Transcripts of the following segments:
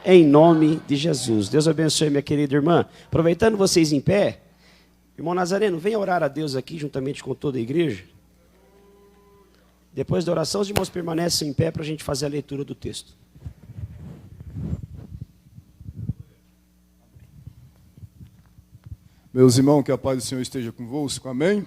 Em nome de Jesus. Deus abençoe, minha querida irmã. Aproveitando vocês em pé, irmão Nazareno, venha orar a Deus aqui juntamente com toda a igreja. Depois da oração, os irmãos permanecem em pé para a gente fazer a leitura do texto. Meus irmãos, que a paz do Senhor esteja convosco, amém?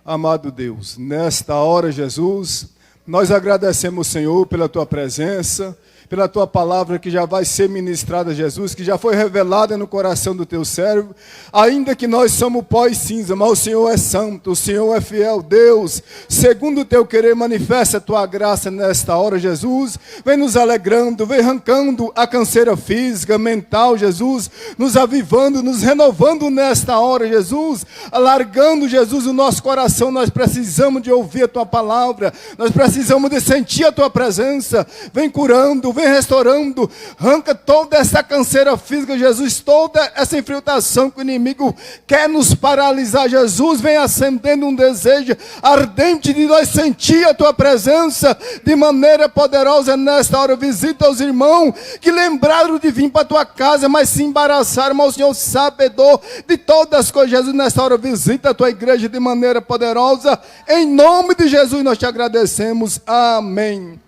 Amado Deus, nesta hora, Jesus, nós agradecemos, Senhor, pela Tua presença, pela Tua palavra que já vai ser ministrada, Jesus, que já foi revelada no coração do Teu servo, ainda que nós somos pó e cinza, mas o Senhor é santo, o Senhor é fiel, Deus, segundo o Teu querer, manifesta a Tua graça nesta hora, Jesus, vem nos alegrando, vem arrancando a canseira física, mental, Jesus, nos avivando, nos renovando nesta hora, Jesus, alargando, Jesus, o nosso coração, nós precisamos de ouvir a Tua palavra, nós precisamos de sentir a Tua presença, vem curando, vem restaurando, arranca toda essa canseira física, Jesus, toda essa infiltração que o inimigo quer nos paralisar, Jesus, vem acendendo um desejo ardente de nós sentir a Tua presença de maneira poderosa nesta hora. Visita os irmãos que lembraram de vir para a Tua casa, mas se embaraçaram, mas o Senhor sabedor de todas as coisas, Jesus, nesta hora visita a Tua igreja de maneira poderosa, em nome de Jesus nós te agradecemos, amém.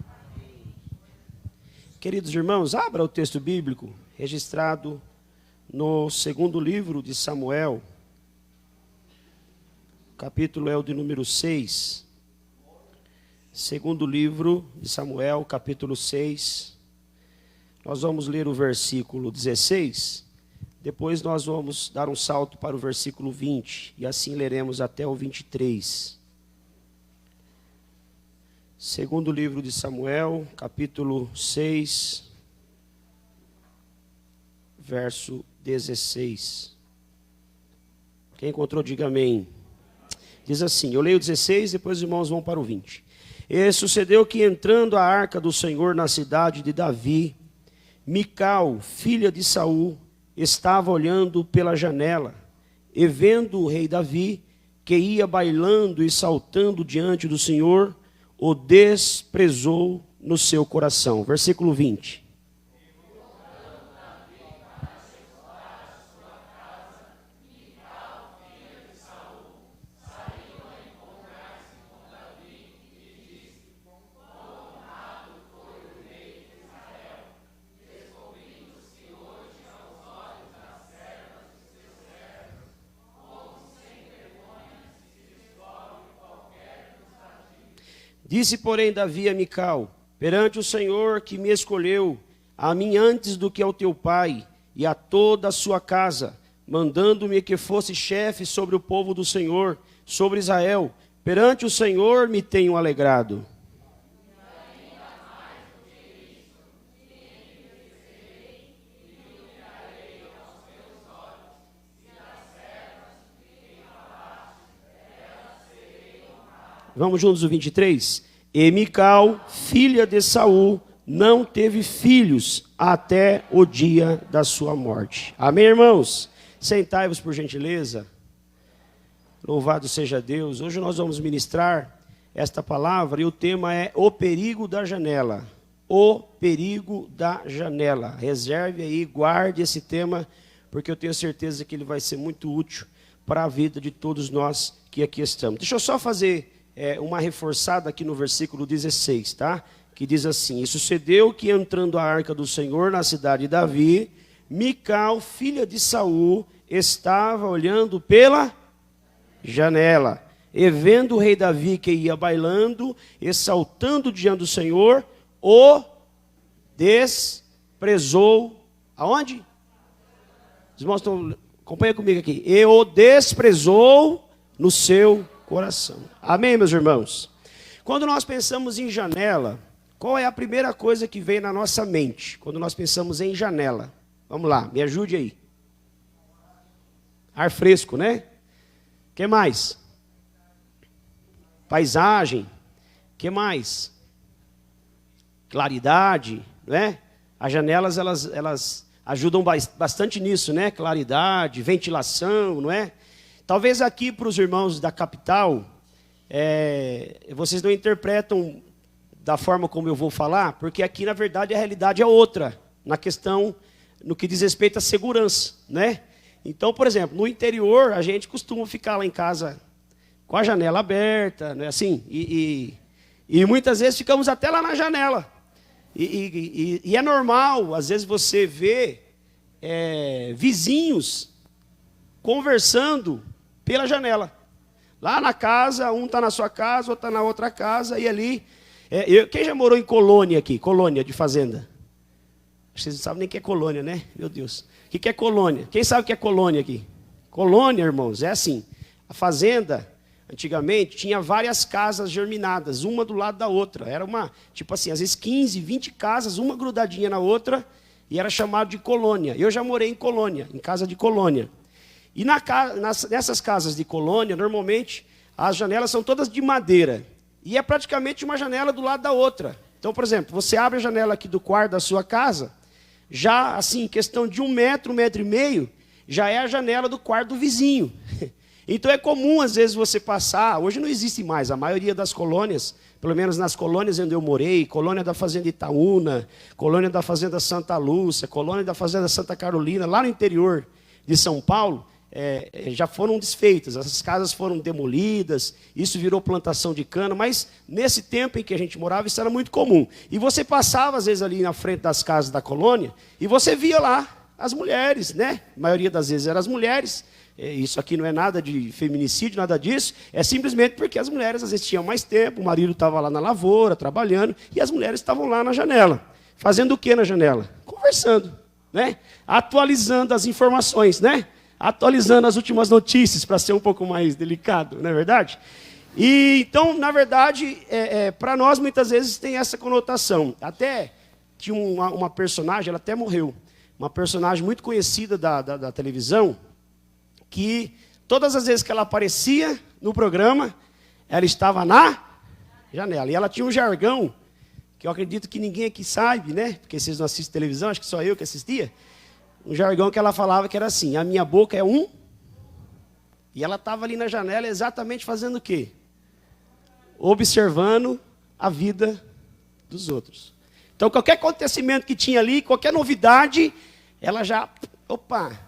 Queridos irmãos, abra o texto bíblico registrado no segundo livro de Samuel. O capítulo é o de número 6. Segundo livro de Samuel, capítulo 6. Nós vamos ler o versículo 16. Depois nós vamos dar um salto para o versículo 20. E assim leremos até o 23. Segundo livro de Samuel, capítulo 6, verso 16. Quem encontrou, diga amém. Diz assim, eu leio o 16, depois os irmãos vão para o 20. E sucedeu que entrando a arca do Senhor na cidade de Davi, Mical, filha de Saul, estava olhando pela janela, e vendo o rei Davi, que ia bailando e saltando diante do Senhor, o desprezou no seu coração. Versículo 20. Disse, porém, Davi a Mical, perante o Senhor que me escolheu, a mim antes do que ao teu pai, e a toda a sua casa, mandando-me que fosse chefe sobre o povo do Senhor, sobre Israel, perante o Senhor me tenho alegrado. Vamos juntos o 23? E Mical, filha de Saul, não teve filhos até o dia da sua morte. Amém, irmãos? Sentai-vos por gentileza. Louvado seja Deus. Hoje nós vamos ministrar esta palavra e o tema é o perigo da janela. O perigo da janela. Reserve aí, guarde esse tema, porque eu tenho certeza que ele vai ser muito útil para a vida de todos nós que aqui estamos. Deixa eu só fazer uma reforçada aqui no versículo 16, tá? Que diz assim, e sucedeu que entrando a arca do Senhor na cidade de Davi, Mical, filha de Saul, estava olhando pela janela, e vendo o rei Davi que ia bailando, e saltando diante do Senhor, o desprezou, aonde? Os irmãos estão, acompanha comigo aqui, e o desprezou no seu coração. Amém, meus irmãos? Quando nós pensamos em janela, qual é a primeira coisa que vem na nossa mente? Quando nós pensamos em janela. Vamos lá, me ajude aí. Ar fresco, né? O que mais? Paisagem. O que mais? Claridade, né? As janelas, elas ajudam bastante nisso, né? Claridade, ventilação, não é? Talvez aqui para os irmãos da capital, vocês não interpretam da forma como eu vou falar, porque aqui na verdade a realidade é outra. na questão, no que diz respeito à segurança, né? Então, por exemplo, no interior, a gente costuma ficar lá em casa com a janela aberta, né? Assim, e muitas vezes ficamos até lá na janela. E é normal, às vezes, você vê vizinhos conversando pela janela. Lá na casa, um está na sua casa, outro está na outra casa, e ali... quem já morou em colônia aqui? Colônia de fazenda? Vocês não sabem nem o que é colônia, né? Meu Deus. O que é colônia? Quem sabe o que é colônia aqui? Colônia, irmãos, é assim. A fazenda, antigamente, tinha várias casas germinadas, uma do lado da outra. Era uma, tipo assim, às vezes 15, 20 casas, uma grudadinha na outra, e era chamado de colônia. Eu já morei em colônia, em casa de colônia. E nessas casas de colônia, normalmente, as janelas são todas de madeira. E é praticamente uma janela do lado da outra. Então, por exemplo, você abre a janela aqui do quarto da sua casa, já, assim, em questão de 1 metro, 1,5 metro, já é a janela do quarto do vizinho. Então, é comum, às vezes, você passar... Hoje não existe mais. A maioria das colônias, pelo menos nas colônias onde eu morei, colônia da Fazenda Itaúna, colônia da Fazenda Santa Lúcia, colônia da Fazenda Santa Carolina, lá no interior de São Paulo, já foram desfeitas, essas casas foram demolidas, isso virou plantação de cana, mas nesse tempo em que a gente morava, isso era muito comum. E você passava, às vezes, ali na frente das casas da colônia, e você via lá as mulheres, né? A maioria das vezes eram as mulheres. Isso aqui não é nada de feminicídio, nada disso, é simplesmente porque as mulheres, às vezes, tinham mais tempo, o marido estava lá na lavoura, trabalhando, e as mulheres estavam lá na janela. Fazendo o que na janela? Conversando, né? Atualizando as informações, né? Atualizando as últimas notícias, para ser um pouco mais delicado, não é verdade? E então, na verdade, para nós, muitas vezes, tem essa conotação. Até tinha uma personagem, ela até morreu, uma personagem muito conhecida da televisão, que todas as vezes que ela aparecia no programa, ela estava na janela. E ela tinha um jargão, que eu acredito que ninguém aqui sabe, né? Porque vocês não assistem televisão, acho que só eu que assistia. Um jargão que ela falava que era assim: a minha boca é um... E ela estava ali na janela exatamente fazendo o quê? Observando a vida dos outros. Então, qualquer acontecimento que tinha ali, qualquer novidade, ela já... Opa!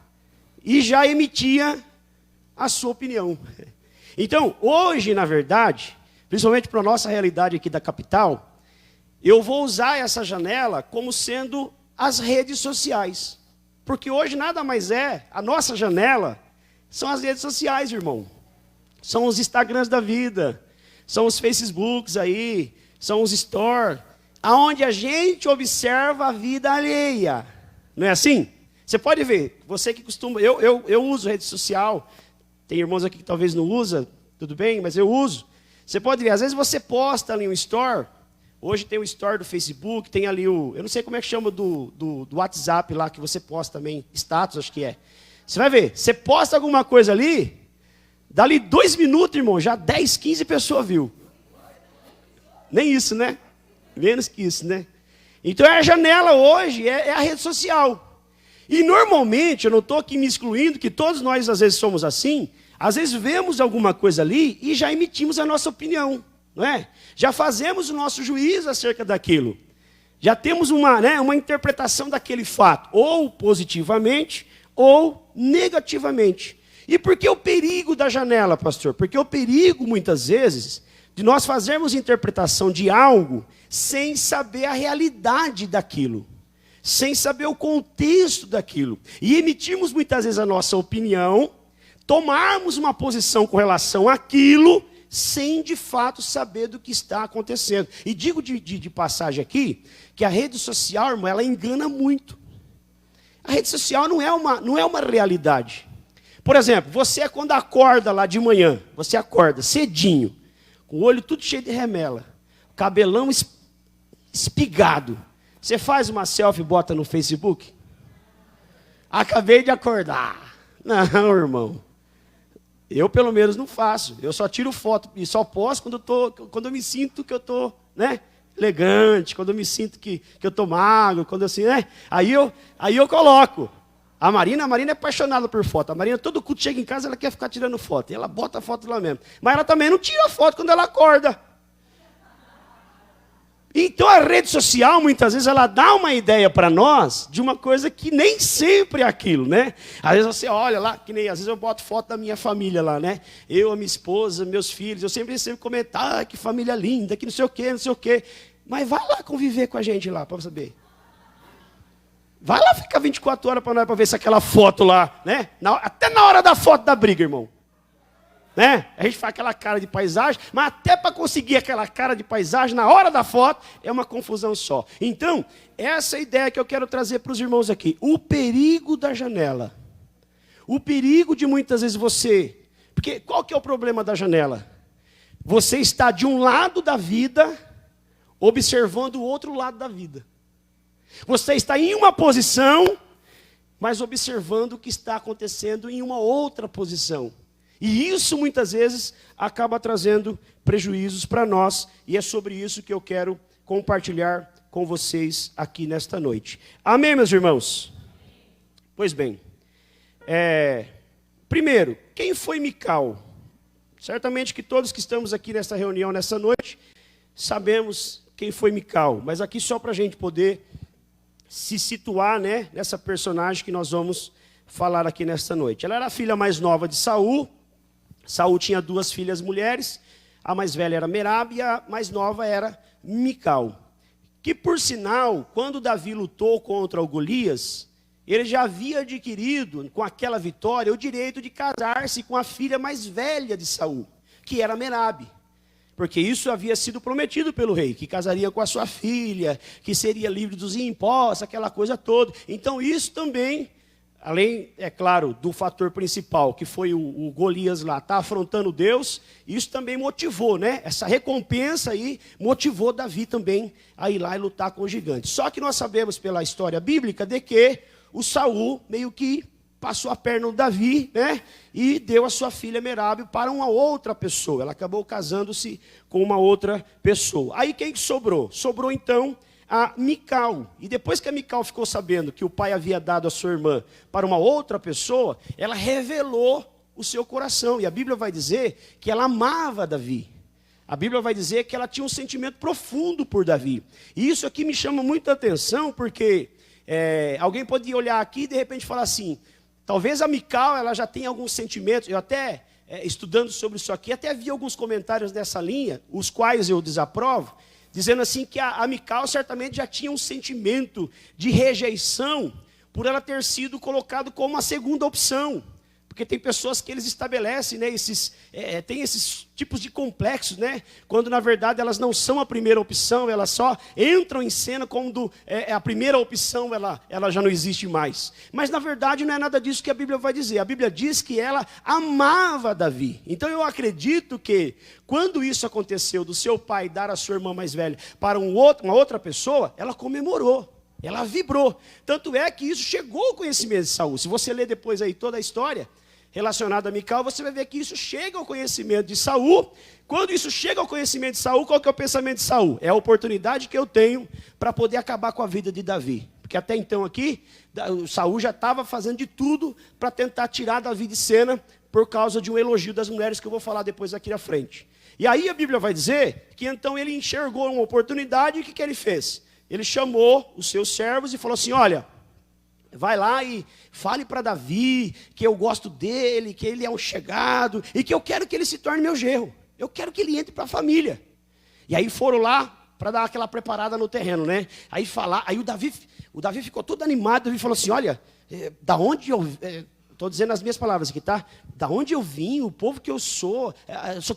E já emitia a sua opinião. Então, hoje, na verdade, principalmente para a nossa realidade aqui da capital, eu vou usar essa janela como sendo as redes sociais. Porque hoje nada mais a nossa janela são as redes sociais, irmão. São os Instagrams da vida, são os Facebooks aí, são os Store, aonde a gente observa a vida alheia. Não é assim? Você pode ver, você que costuma... Eu uso rede social, tem irmãos aqui que talvez não usam, tudo bem, mas eu uso. Você pode ver, às vezes você posta ali um Store... Hoje tem o Store do Facebook, tem ali eu não sei como é que chama do WhatsApp lá, que você posta também, status, acho que é. Você vai ver, você posta alguma coisa ali, dali 2 minutos, irmão, já 10, 15 pessoas viu. Nem isso, né? Menos que isso, né? Então a janela hoje é a rede social. E normalmente, eu não estou aqui me excluindo, que todos nós às vezes somos assim, às vezes vemos alguma coisa ali e já emitimos a nossa opinião. Não é? Já fazemos o nosso juízo acerca daquilo. Já temos uma interpretação daquele fato, ou positivamente, ou negativamente. E por que o perigo da janela, pastor? Porque o perigo, muitas vezes, de nós fazermos interpretação de algo sem saber a realidade daquilo, sem saber o contexto daquilo. E emitirmos muitas vezes a nossa opinião, tomarmos uma posição com relação àquilo, sem de fato saber do que está acontecendo. E digo de passagem aqui, que a rede social, irmão, ela engana muito. A rede social não é uma realidade. Por exemplo, você quando acorda lá de manhã, você acorda cedinho, com o olho tudo cheio de remela, cabelão espigado. Você faz uma selfie e bota no Facebook? Acabei de acordar. Não, irmão. Eu, pelo menos, não faço. Eu só tiro foto e só posto quando eu me sinto que eu estou, né, elegante, quando eu me sinto que eu estou magro, quando assim, né? Aí eu coloco. A Marina é apaixonada por foto. A Marina, todo culto chega em casa, ela quer ficar tirando foto. E ela bota a foto lá mesmo. Mas ela também não tira foto quando ela acorda. Então a rede social, muitas vezes, ela dá uma ideia para nós de uma coisa que nem sempre é aquilo, né? Às vezes você olha lá, que nem às vezes eu boto foto da minha família lá, né? Eu, a minha esposa, meus filhos, eu sempre recebo comentário, que família linda, que não sei o quê, não sei o quê. Mas vai lá conviver com a gente lá, para saber. Vai lá ficar 24 horas para nós, para ver se aquela foto lá, né? Até na hora da foto da briga, irmão. Né? A gente faz aquela cara de paisagem, mas até para conseguir aquela cara de paisagem, na hora da foto, é uma confusão só. Então, essa é a ideia que eu quero trazer para os irmãos aqui. O perigo da janela. O perigo de muitas vezes você... Porque qual que é o problema da janela? Você está de um lado da vida, observando o outro lado da vida. Você está em uma posição, mas observando o que está acontecendo em uma outra posição. E isso, muitas vezes, acaba trazendo prejuízos para nós. E é sobre isso que eu quero compartilhar com vocês aqui nesta noite. Amém, meus irmãos? Pois bem. Primeiro, quem foi Mical? Certamente que todos que estamos aqui nesta reunião, nessa noite, sabemos quem foi Mical. Mas aqui só para a gente poder se situar, né, nessa personagem que nós vamos falar aqui nesta noite. Ela era a filha mais nova de Saul. Saul tinha 2 filhas mulheres, a mais velha era Merab e a mais nova era Mical. Que, por sinal, quando Davi lutou contra o Golias, ele já havia adquirido, com aquela vitória, o direito de casar-se com a filha mais velha de Saul, que era Merab. Porque isso havia sido prometido pelo rei, que casaria com a sua filha, que seria livre dos impostos, aquela coisa toda. Então isso também... Além, é claro, do fator principal, que foi o Golias lá, tá afrontando Deus, isso também motivou, né? Essa recompensa aí motivou Davi também a ir lá e lutar com o gigante. Só que nós sabemos pela história bíblica de que o Saul meio que passou a perna no Davi, né? E deu a sua filha Merab para uma outra pessoa. Ela acabou casando-se com uma outra pessoa. Aí quem que sobrou? Sobrou então a Mical. E depois que a Mical ficou sabendo que o pai havia dado a sua irmã para uma outra pessoa, ela revelou o seu coração. E a Bíblia vai dizer que ela amava Davi. A Bíblia vai dizer que ela tinha um sentimento profundo por Davi. E isso aqui me chama muita atenção, porque alguém pode olhar aqui e de repente falar assim, talvez a Mical ela já tenha alguns sentimentos. Eu até, estudando sobre isso aqui, até vi alguns comentários nessa linha, os quais eu desaprovo, dizendo assim que a Mical certamente já tinha um sentimento de rejeição por ela ter sido colocado como a segunda opção. Porque tem pessoas que eles estabelecem, né, tem esses tipos de complexos, né, quando na verdade elas não são a primeira opção, elas só entram em cena quando a primeira opção ela já não existe mais. Mas na verdade não é nada disso que a Bíblia vai dizer. A Bíblia diz que ela amava Davi. Então eu acredito que quando isso aconteceu, do seu pai dar a sua irmã mais velha para uma outra pessoa, ela comemorou. Ela vibrou. Tanto é que isso chegou ao conhecimento de Saul. Se você ler depois aí toda a história relacionada a Mical, você vai ver que isso chega ao conhecimento de Saul. Quando isso chega ao conhecimento de Saul, qual que é o pensamento de Saul? É a oportunidade que eu tenho para poder acabar com a vida de Davi. Porque até então aqui, Saul já estava fazendo de tudo para tentar tirar Davi de cena por causa de um elogio das mulheres que eu vou falar depois aqui na frente. E aí a Bíblia vai dizer que então ele enxergou uma oportunidade e o que ele fez? Ele chamou os seus servos e falou assim, olha, vai lá e fale para Davi que eu gosto dele, que ele é um chegado e que eu quero que ele se torne meu genro. Eu quero que ele entre para a família. E aí foram lá para dar aquela preparada no terreno, né? Aí o Davi ficou todo animado, Davi falou assim, olha, da onde eu... Estou dizendo as minhas palavras aqui, tá? Da onde eu vim, o povo que eu sou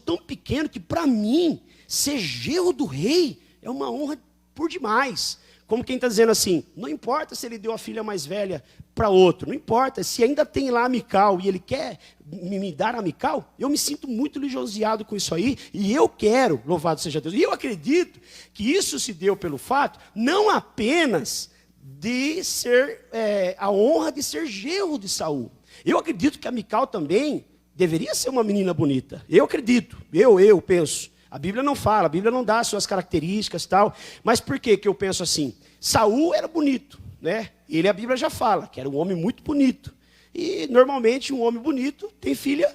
tão pequeno que para mim, ser genro do rei é uma honra por demais. Como quem está dizendo assim, não importa se ele deu a filha mais velha para outro, não importa, se ainda tem lá a Mical e ele quer me dar a Mical, eu me sinto muito lisonjeado com isso aí, e eu quero, louvado seja Deus. E eu acredito que isso se deu pelo fato, não apenas de ser, a honra de ser genro de Saul. Eu acredito que a Mical também deveria ser uma menina bonita. Eu acredito, eu penso. A Bíblia não fala, a Bíblia não dá as suas características e tal. Mas por que eu penso assim? Saul era bonito, né? A Bíblia já fala que era um homem muito bonito. E normalmente um homem bonito tem filha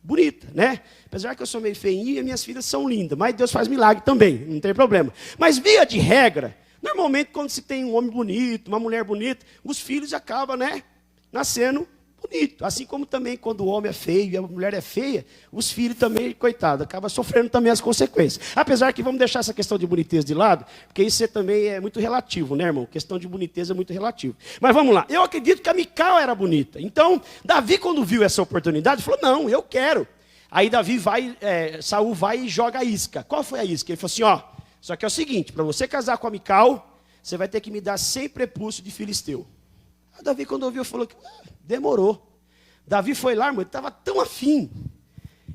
bonita, né? Apesar que eu sou meio feinho e minhas filhas são lindas, mas Deus faz milagre também, não tem problema. Mas via de regra, normalmente quando se tem um homem bonito, uma mulher bonita, os filhos acabam, né, nascendo bonito. Assim como também quando o homem é feio e a mulher é feia, os filhos também, coitado, acabam sofrendo também as consequências. Apesar que vamos deixar essa questão de boniteza de lado, porque isso também é muito relativo, né, irmão? Questão de boniteza é muito relativo. Mas vamos lá, eu acredito que a Mical era bonita. Então, Davi, quando viu essa oportunidade, falou, não, eu quero. Aí Saul vai e joga a isca. Qual foi a isca? Ele falou assim, ó, só que é o seguinte, para você casar com a Mical, você vai ter que me dar 100 prepúcios de filisteu. Aí Davi, quando ouviu, falou que demorou. Davi foi lá, irmão, ele estava tão afim.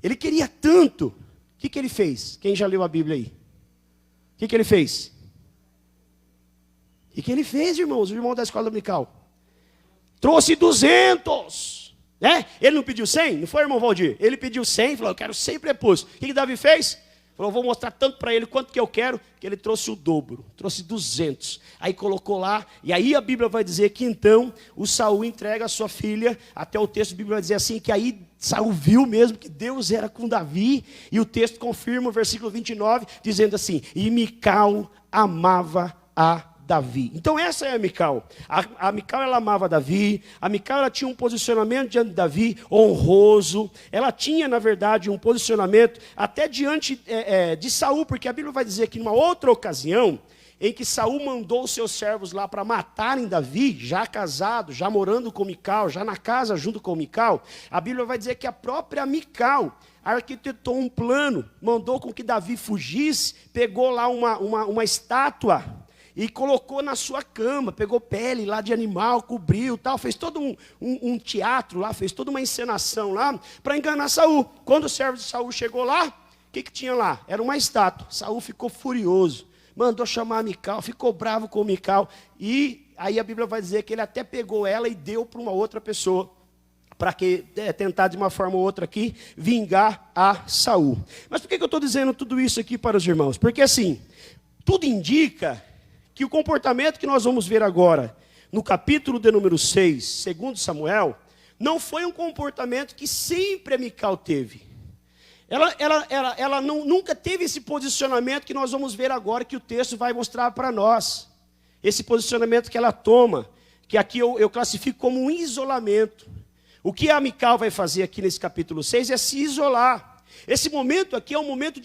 Ele queria tanto. O que ele fez? Quem já leu a Bíblia aí? O que ele fez? O que ele fez, irmãos? O irmão da escola dominical. Trouxe 200. Né? Ele não pediu 100? Não foi, irmão Valdir? Ele pediu 100, falou, eu quero 100 prepúcios. O que Davi fez? Falou, vou mostrar tanto para ele quanto que eu quero, que ele trouxe o dobro, trouxe 200. Aí colocou lá, e aí a Bíblia vai dizer que então o Saul entrega a sua filha, até o texto da Bíblia vai dizer assim, que aí Saul viu mesmo que Deus era com Davi, e o texto confirma o versículo 29, dizendo assim, e Mical amava a Davi. Então essa é a Mical. A Mical, ela amava Davi. A Mical, ela tinha um posicionamento diante de Davi honroso. Ela tinha, na verdade, um posicionamento até diante de Saul, porque a Bíblia vai dizer que numa outra ocasião, em que Saul mandou os seus servos lá para matarem Davi, já casado, já morando com Mical, já na casa junto com Mical, a Bíblia vai dizer que a própria Mical arquitetou um plano, mandou com que Davi fugisse, pegou lá uma estátua e colocou na sua cama, pegou pele lá de animal, cobriu, tal, fez todo um teatro lá, fez toda uma encenação lá, para enganar Saul. Quando o servo de Saul chegou lá, o que tinha lá? Era uma estátua. Saul ficou furioso, mandou chamar a Mical, ficou bravo com o Mical, e aí a Bíblia vai dizer que ele até pegou ela e deu para uma outra pessoa, para tentar de uma forma ou outra aqui, vingar a Saul. Mas por que eu estou dizendo tudo isso aqui para os irmãos? Porque assim, tudo indica que o comportamento que nós vamos ver agora, no capítulo de número 6, segundo Samuel, não foi um comportamento que sempre a Mical teve. Ela nunca teve esse posicionamento que nós vamos ver agora, que o texto vai mostrar para nós. Esse posicionamento que ela toma, que aqui eu classifico como um isolamento. O que a Mical vai fazer aqui nesse capítulo 6 é se isolar. Esse momento aqui é um momento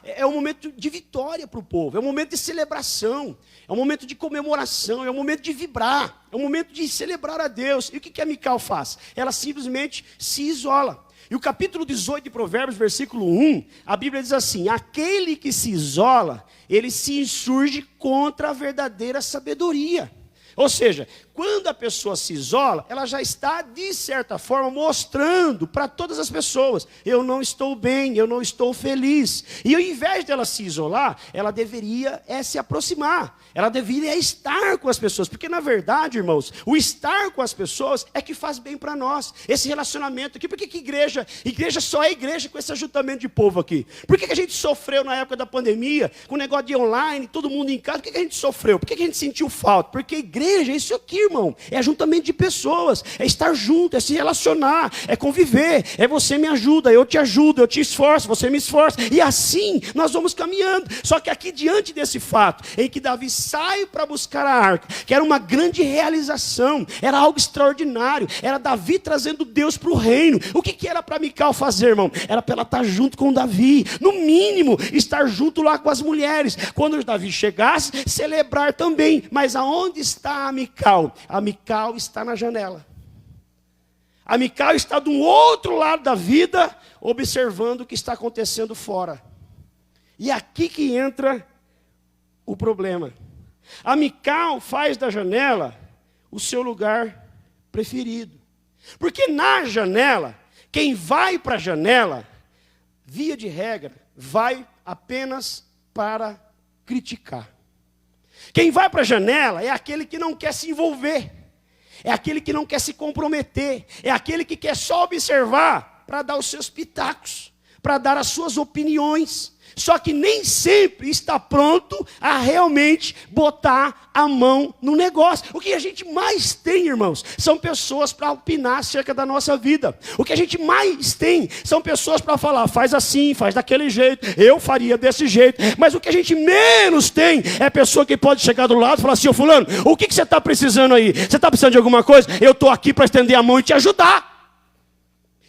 é um momento de vitória para o povo, é um momento de celebração, é um momento de comemoração, é um momento de vibrar, é um momento de celebrar a Deus. E o que a Mical faz? Ela simplesmente se isola. E o capítulo 18 de Provérbios, versículo 1, a Bíblia diz assim, aquele que se isola, ele se insurge contra a verdadeira sabedoria. Ou seja, quando a pessoa se isola, ela já está, de certa forma, mostrando para todas as pessoas, eu não estou bem, eu não estou feliz. E ao invés dela se isolar, ela deveria se aproximar, ela deveria estar com as pessoas, porque na verdade, irmãos, o estar com as pessoas é que faz bem para nós, esse relacionamento aqui. Por que igreja só é igreja com esse ajuntamento de povo aqui? Por que a gente sofreu na época da pandemia, com o negócio de online, todo mundo em casa? Por que a gente sofreu? Por que a gente sentiu falta? Porque igreja é isso aqui, irmão, é ajuntamento de pessoas, é estar junto, é se relacionar, é conviver, é você me ajuda, eu te esforço, você me esforça, e assim nós vamos caminhando. Só que aqui diante desse fato, em que Davi sai para buscar a arca, que era uma grande realização, era algo extraordinário, era Davi trazendo Deus para o reino. O que era para Mical fazer, irmão? Era para ela estar junto com Davi, no mínimo, estar junto lá com as mulheres, quando Davi chegasse, celebrar também. Mas aonde está a Mical? A Mical está na janela. A Mical está do outro lado da vida, observando o que está acontecendo fora. E aqui que entra o problema. A Mical faz da janela o seu lugar preferido. Porque na janela, quem vai para a janela, via de regra, vai apenas para criticar. Quem vai para a janela é aquele que não quer se envolver, é aquele que não quer se comprometer, é aquele que quer só observar para dar os seus pitacos, para dar as suas opiniões. Só que nem sempre está pronto a realmente botar a mão no negócio. O que a gente mais tem, irmãos, são pessoas para opinar acerca da nossa vida. O que a gente mais tem são pessoas para falar, faz assim, faz daquele jeito, eu faria desse jeito. Mas o que a gente menos tem é pessoa que pode chegar do lado e falar assim, ô fulano, o que você está precisando aí? Você está precisando de alguma coisa? Eu estou aqui para estender a mão e te ajudar.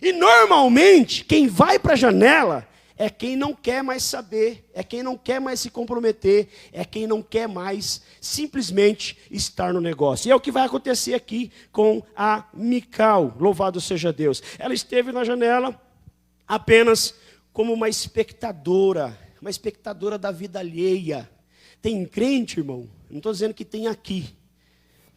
E normalmente, quem vai para a janela é quem não quer mais saber, é quem não quer mais se comprometer, é quem não quer mais simplesmente estar no negócio. E é o que vai acontecer aqui com a Mical, louvado seja Deus. Ela esteve na janela apenas como uma espectadora da vida alheia. Tem crente, irmão? Não estou dizendo que tem aqui.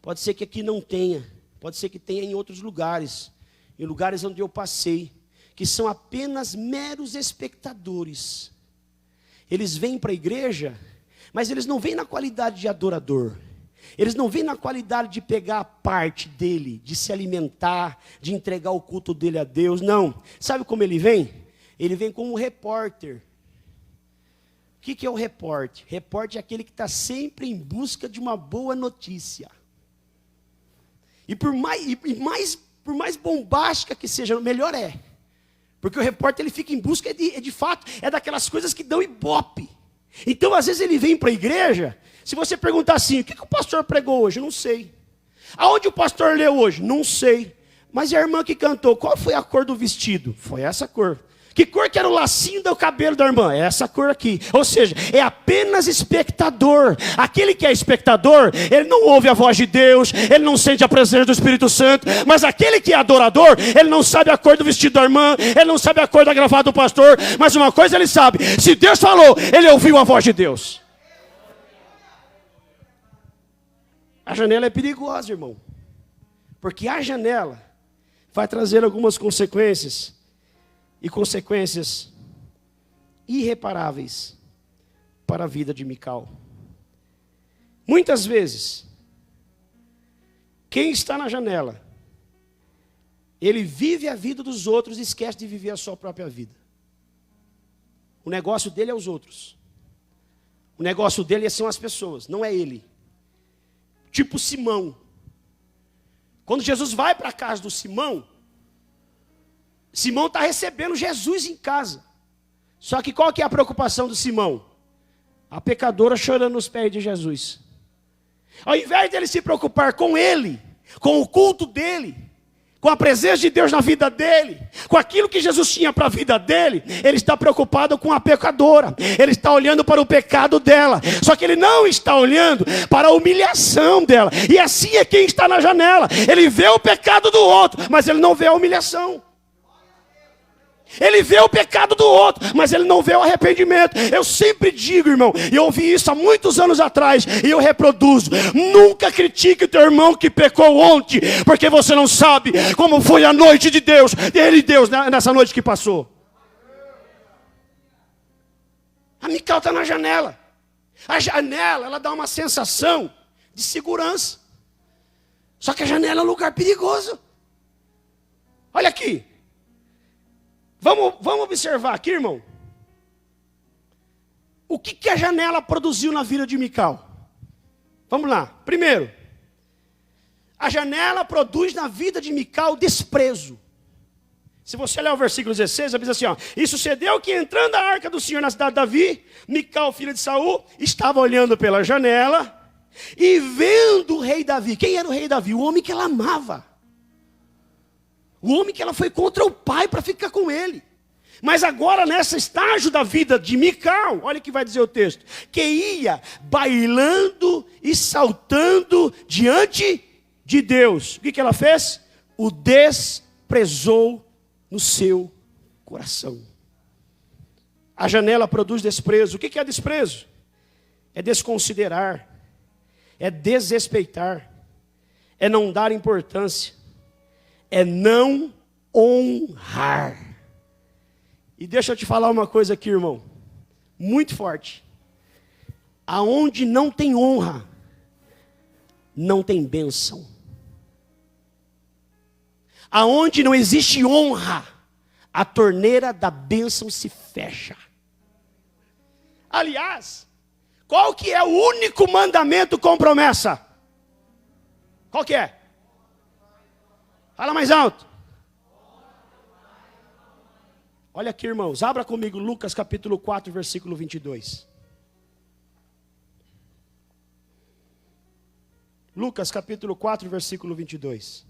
Pode ser que aqui não tenha, pode ser que tenha em outros lugares, em lugares onde eu passei, que são apenas meros espectadores. Eles vêm para a igreja, mas eles não vêm na qualidade de adorador. Eles não vêm na qualidade de pegar a parte dele, de se alimentar, de entregar o culto dele a Deus. Não. Sabe como ele vem? Ele vem como um repórter. O que é o repórter? Repórter é aquele que está sempre em busca de uma boa notícia. E por mais bombástica que seja, melhor é. Porque o repórter ele fica em busca de fato, é daquelas coisas que dão ibope. Então, às vezes ele vem para a igreja, se você perguntar assim, o que o pastor pregou hoje? Não sei. Aonde o pastor leu hoje? Não sei. Mas e a irmã que cantou, qual foi a cor do vestido? Foi essa cor. Que cor que era o lacinho do cabelo da irmã? É essa cor aqui. Ou seja, é apenas espectador. Aquele que é espectador, ele não ouve a voz de Deus, ele não sente a presença do Espírito Santo. Mas aquele que é adorador, ele não sabe a cor do vestido da irmã, ele não sabe a cor da gravata do pastor. Mas uma coisa ele sabe, se Deus falou, ele ouviu a voz de Deus. A janela é perigosa, irmão. Porque a janela vai trazer algumas consequências. E consequências irreparáveis para a vida de Mical. Muitas vezes, quem está na janela, ele vive a vida dos outros e esquece de viver a sua própria vida. O negócio dele é os outros. O negócio dele são as pessoas, não é ele. Tipo Simão. Quando Jesus vai para a casa do Simão, Simão está recebendo Jesus em casa. Só que qual que é a preocupação do Simão? A pecadora chorando nos pés de Jesus. Ao invés de ele se preocupar com ele, com o culto dele, com a presença de Deus na vida dele, com aquilo que Jesus tinha para a vida dele, ele está preocupado com a pecadora. Ele está olhando para o pecado dela. Só que ele não está olhando para a humilhação dela. E assim é quem está na janela. Ele vê o pecado do outro, mas ele não vê a humilhação. Ele vê o pecado do outro, mas ele não vê o arrependimento. Eu sempre digo, irmão, e eu ouvi isso há muitos anos atrás, e eu reproduzo: nunca critique o teu irmão que pecou ontem, porque você não sabe como foi a noite de Deus, ele e Deus, nessa noite que passou. A Mical está na janela. A janela, ela dá uma sensação de segurança. Só que a janela é um lugar perigoso. Olha aqui. Vamos observar aqui, irmão. O que a janela produziu na vida de Mical? Vamos lá. Primeiro, a janela produz na vida de Mical desprezo. Se você ler o versículo 16, diz assim, ó: e sucedeu que entrando a arca do Senhor na cidade de Davi, Mical, filha de Saul, estava olhando pela janela e vendo o rei Davi. Quem era o rei Davi? O homem que ela amava. O homem que ela foi contra o pai para ficar com ele. Mas agora, nesse estágio da vida de Mical, olha o que vai dizer o texto: que ia bailando e saltando diante de Deus. O que ela fez? O desprezou no seu coração. A janela produz desprezo. O que é desprezo? É desconsiderar, é desrespeitar, é não dar importância, é não honrar. E deixa eu te falar uma coisa aqui, irmão, muito forte. Aonde não tem honra, não tem bênção. Aonde não existe honra, a torneira da bênção se fecha. Aliás, qual que é o único mandamento com promessa? Qual que é? Fala mais alto. Olha aqui, irmãos, abra comigo Lucas capítulo 4, versículo 22. Lucas capítulo 4, versículo 22.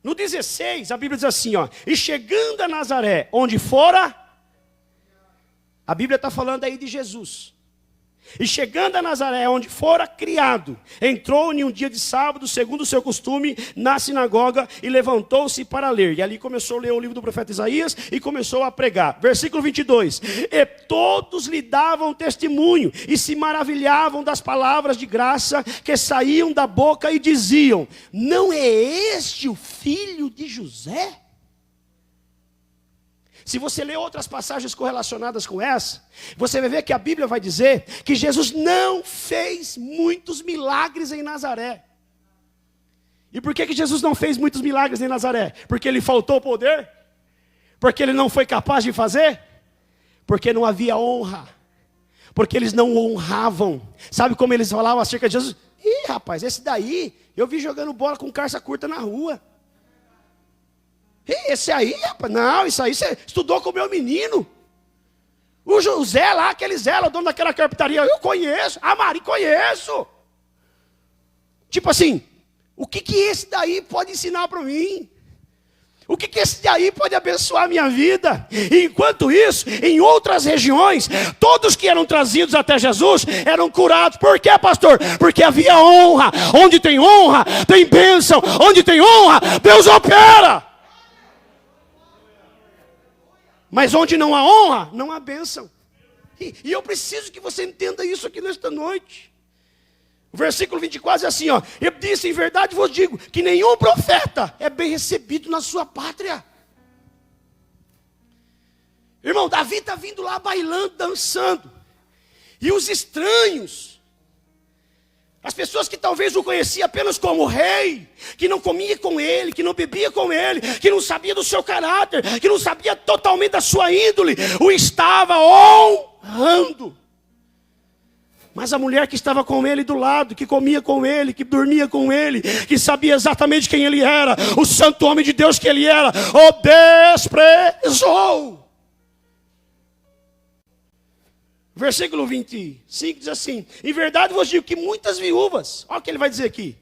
No 16, a Bíblia diz assim, ó. E chegando a Nazaré, onde fora, a Bíblia está falando aí de Jesus. E chegando a Nazaré, onde fora criado, entrou em um dia de sábado, segundo o seu costume, na sinagoga, e levantou-se para ler. E ali começou a ler o livro do profeta Isaías, e começou a pregar. Versículo 22. E todos lhe davam testemunho, e se maravilhavam das palavras de graça, que saíam da boca, e diziam, não é este o filho de José? Se você ler outras passagens correlacionadas com essa, você vai ver que a Bíblia vai dizer que Jesus não fez muitos milagres em Nazaré. E por que Jesus não fez muitos milagres em Nazaré? Porque lhe faltou poder? Porque ele não foi capaz de fazer? Porque não havia honra. Porque eles não o honravam. Sabe como eles falavam acerca de Jesus? Ih, rapaz, esse daí, eu vi jogando bola com calça curta na rua. Esse aí, rapaz, não, isso aí você estudou com o meu menino. O José lá, aquele Zé, o dono daquela carpintaria, eu conheço. A Mari, conheço. Tipo assim, o que esse daí pode ensinar para mim? O que esse daí pode abençoar a minha vida? E enquanto isso, em outras regiões, todos que eram trazidos até Jesus eram curados. Por quê, pastor? Porque havia honra. Onde tem honra, tem bênção. Onde tem honra, Deus opera. Mas onde não há honra, não há bênção. E eu preciso que você entenda isso aqui nesta noite. O versículo 24 é assim, ó. Eu disse, em verdade vos digo, que nenhum profeta é bem recebido na sua pátria. Irmão, Davi está vindo lá bailando, dançando. E os estranhos, as pessoas que talvez o conheciam apenas como rei, que não comia com ele, que não bebia com ele, que não sabia do seu caráter, que não sabia totalmente da sua índole, o estava honrando. Mas a mulher que estava com ele do lado, que comia com ele, que dormia com ele, que sabia exatamente quem ele era, o santo homem de Deus que ele era, o desprezou. Versículo 25 diz assim, em verdade vos digo que muitas viúvas, olha o que ele vai dizer aqui,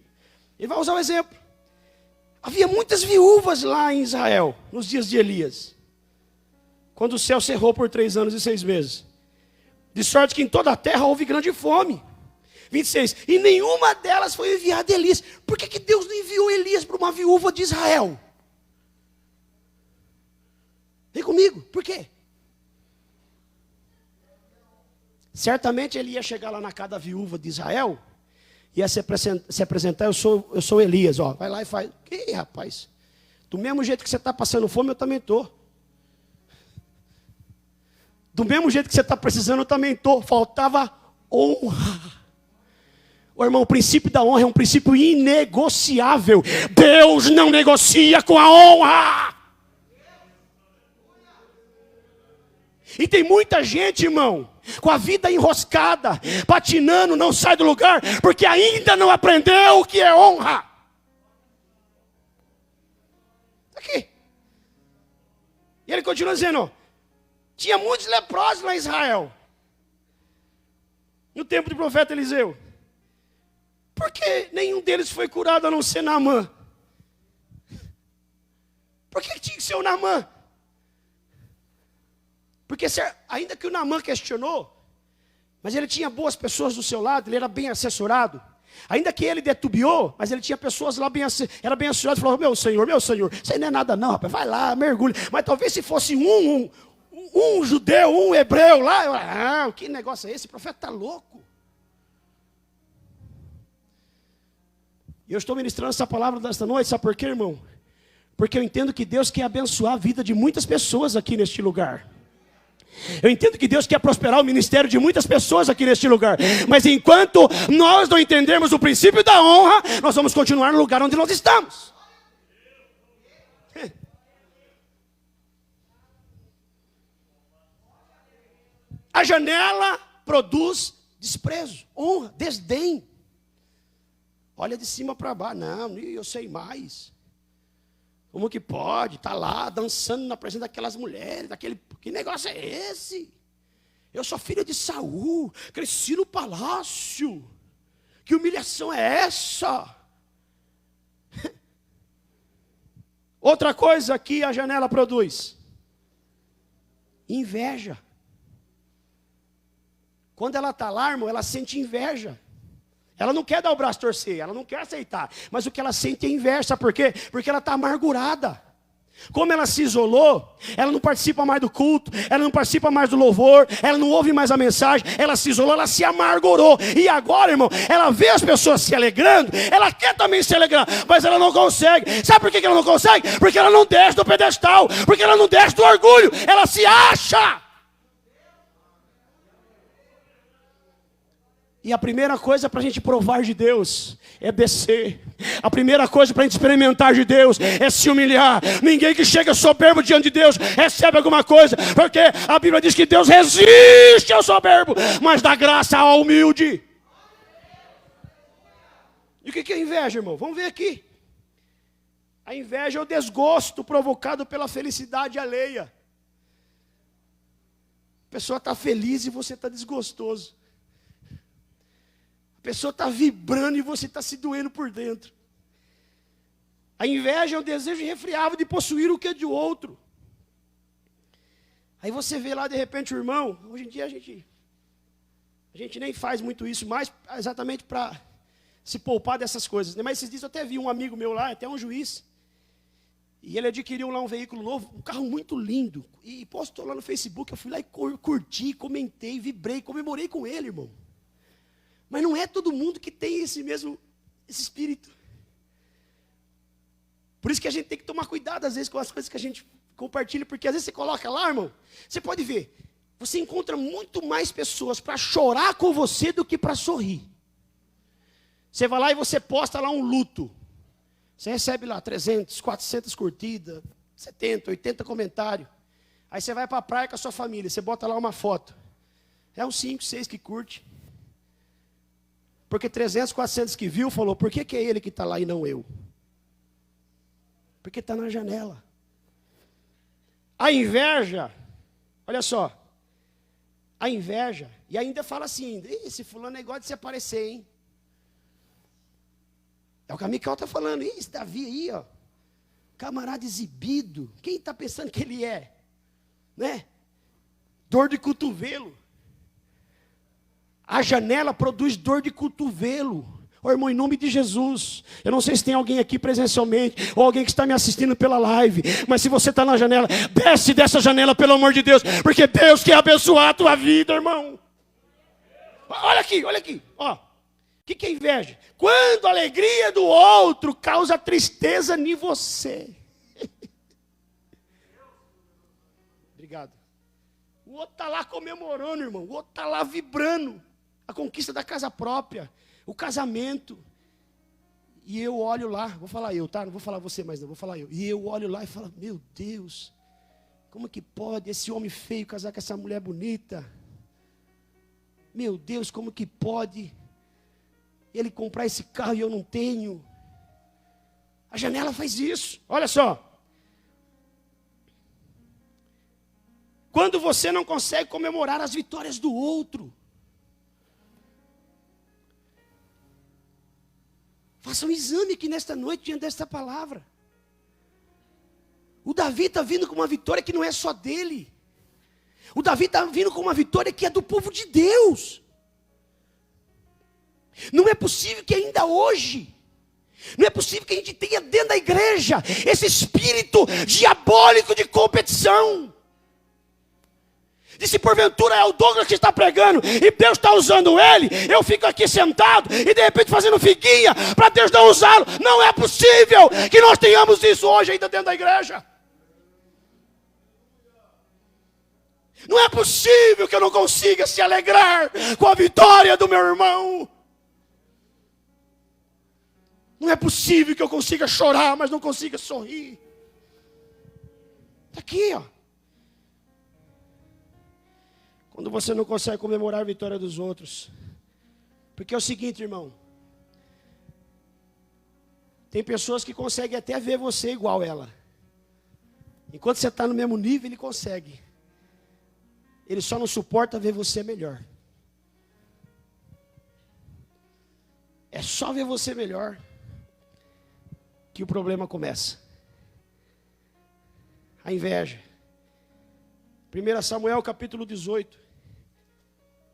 ele vai usar um exemplo, havia muitas viúvas lá em Israel, nos dias de Elias, quando o céu cerrou por 3 anos e 6 meses, de sorte que em toda a terra houve grande fome. 26, e nenhuma delas foi enviada a Elias. Por que Deus não enviou Elias para uma viúva de Israel? Vem comigo, por quê? Certamente ele ia chegar lá na casa da viúva de Israel, ia se apresentar, eu sou Elias, ó, vai lá e faz. Que rapaz, do mesmo jeito que você está passando fome, eu também estou. Do mesmo jeito que você está precisando, eu também estou. Faltava honra. Ô, irmão, o princípio da honra é um princípio inegociável. Deus não negocia com a honra. E tem muita gente, irmão, com a vida enroscada, patinando, não sai do lugar, porque ainda não aprendeu o que é honra. Aqui. E ele continua dizendo, ó, tinha muitos leprosos lá em Israel, no tempo do profeta Eliseu. Por que nenhum deles foi curado a não ser Naamã? Por que tinha que ser o Naamã? Porque ainda que o Naamã questionou, mas ele tinha boas pessoas do seu lado, ele era bem assessorado. Ainda que ele detubiou, mas ele tinha pessoas lá, era bem assessorado, falou, meu senhor, isso aí não é nada não, rapaz, vai lá, mergulha. Mas talvez se fosse um judeu, um hebreu lá, que negócio é esse? Esse profeta está louco. E eu estou ministrando essa palavra desta noite, sabe por quê, irmão? Porque eu entendo que Deus quer abençoar a vida de muitas pessoas aqui neste lugar. Eu entendo que Deus quer prosperar o ministério de muitas pessoas aqui neste lugar. Mas enquanto nós não entendermos o princípio da honra, nós vamos continuar no lugar onde nós estamos. A janela produz desprezo, honra, desdém. Olha de cima para baixo. Não, eu sei mais. Como que pode? Está lá dançando na presença daquelas mulheres, que negócio é esse? Eu sou filha de Saul, cresci no palácio. Que humilhação é essa? Outra coisa que a janela produz: inveja. Quando ela está lá, irmão, ela sente inveja. Ela não quer dar o braço a torcer, ela não quer aceitar. Mas o que ela sente é inveja, sabe por quê? Porque ela está amargurada. Como ela se isolou, ela não participa mais do culto, ela não participa mais do louvor, ela não ouve mais a mensagem, ela se isolou, ela se amargurou. E agora, irmão, ela vê as pessoas se alegrando, ela quer também se alegrar, mas ela não consegue. Sabe por que ela não consegue? Porque ela não desce do pedestal, porque ela não desce do orgulho, ela se acha. E a primeira coisa para a gente provar de Deus é descer. A primeira coisa para a gente experimentar de Deus é se humilhar. Ninguém que chega soberbo diante de Deus recebe alguma coisa, porque a Bíblia diz que Deus resiste ao soberbo, mas dá graça ao humilde. E o que é inveja, irmão? Vamos ver aqui. A inveja é o desgosto provocado pela felicidade alheia. A pessoa está feliz e você está desgostoso. A pessoa está vibrando e você está se doendo por dentro. A inveja é o desejo irrefreável de possuir o que é de outro. Aí você vê lá de repente o irmão, hoje em dia a gente nem faz muito isso, mais exatamente para se poupar dessas coisas. Mas esses dias eu até vi um amigo meu lá, até um juiz, e ele adquiriu lá um veículo novo, um carro muito lindo, e postou lá no Facebook. Eu fui lá e curti, comentei, vibrei, comemorei com ele, irmão. Mas não é todo mundo que tem esse espírito. Por isso que a gente tem que tomar cuidado, às vezes, com as coisas que a gente compartilha, porque às vezes você coloca lá, irmão, você pode ver, você encontra muito mais pessoas para chorar com você do que para sorrir. Você vai lá e você posta lá um luto. Você recebe lá 300, 400 curtidas, 70, 80 comentários. Aí você vai para a praia com a sua família, você bota lá uma foto. É uns 5, 6 que curte. Porque 300, 400 que viu, falou, por que é ele que está lá e não eu? Porque está na janela. A inveja, olha só, a inveja, e ainda fala assim, esse fulano é igual de se aparecer, hein? É o que a Mical está falando, esse Davi aí, ó, camarada exibido, quem está pensando que ele é? Né? Dor de cotovelo. A janela produz dor de cotovelo. Ô, irmão, em nome de Jesus, eu não sei se tem alguém aqui presencialmente, ou alguém que está me assistindo pela live, mas se você está na janela, desce dessa janela, pelo amor de Deus, porque Deus quer abençoar a tua vida, irmão. Olha aqui, ó. O que é inveja? Quando a alegria do outro causa tristeza em você. Obrigado. O outro está lá comemorando, irmão, o outro está lá vibrando. A conquista da casa própria, o casamento. E eu olho lá, vou falar eu, tá? Não vou falar você mais não, vou falar eu. E eu olho lá e falo, meu Deus, como que pode esse homem feio casar com essa mulher bonita? Meu Deus, como que pode ele comprar esse carro e eu não tenho? A janela faz isso, olha só. Quando você não consegue comemorar as vitórias do outro, faça um exame aqui nesta noite diante desta palavra. O Davi está vindo com uma vitória que não é só dele. O Davi está vindo com uma vitória que é do povo de Deus. Não é possível que ainda hoje, não é possível que a gente tenha dentro da igreja esse espírito diabólico de competição. E se porventura é o Douglas que está pregando e Deus está usando ele, eu fico aqui sentado e de repente fazendo figuinha para Deus não usá-lo. Não é possível que nós tenhamos isso hoje ainda dentro da igreja. Não é possível que eu não consiga se alegrar com a vitória do meu irmão. Não é possível que eu consiga chorar, mas não consiga sorrir. Está aqui, ó. Quando você não consegue comemorar a vitória dos outros. Porque é o seguinte, irmão. Tem pessoas que conseguem até ver você igual ela. Enquanto você está no mesmo nível, ele consegue. Ele só não suporta ver você melhor. É só ver você melhor que o problema começa. A inveja. 1 Samuel capítulo 18.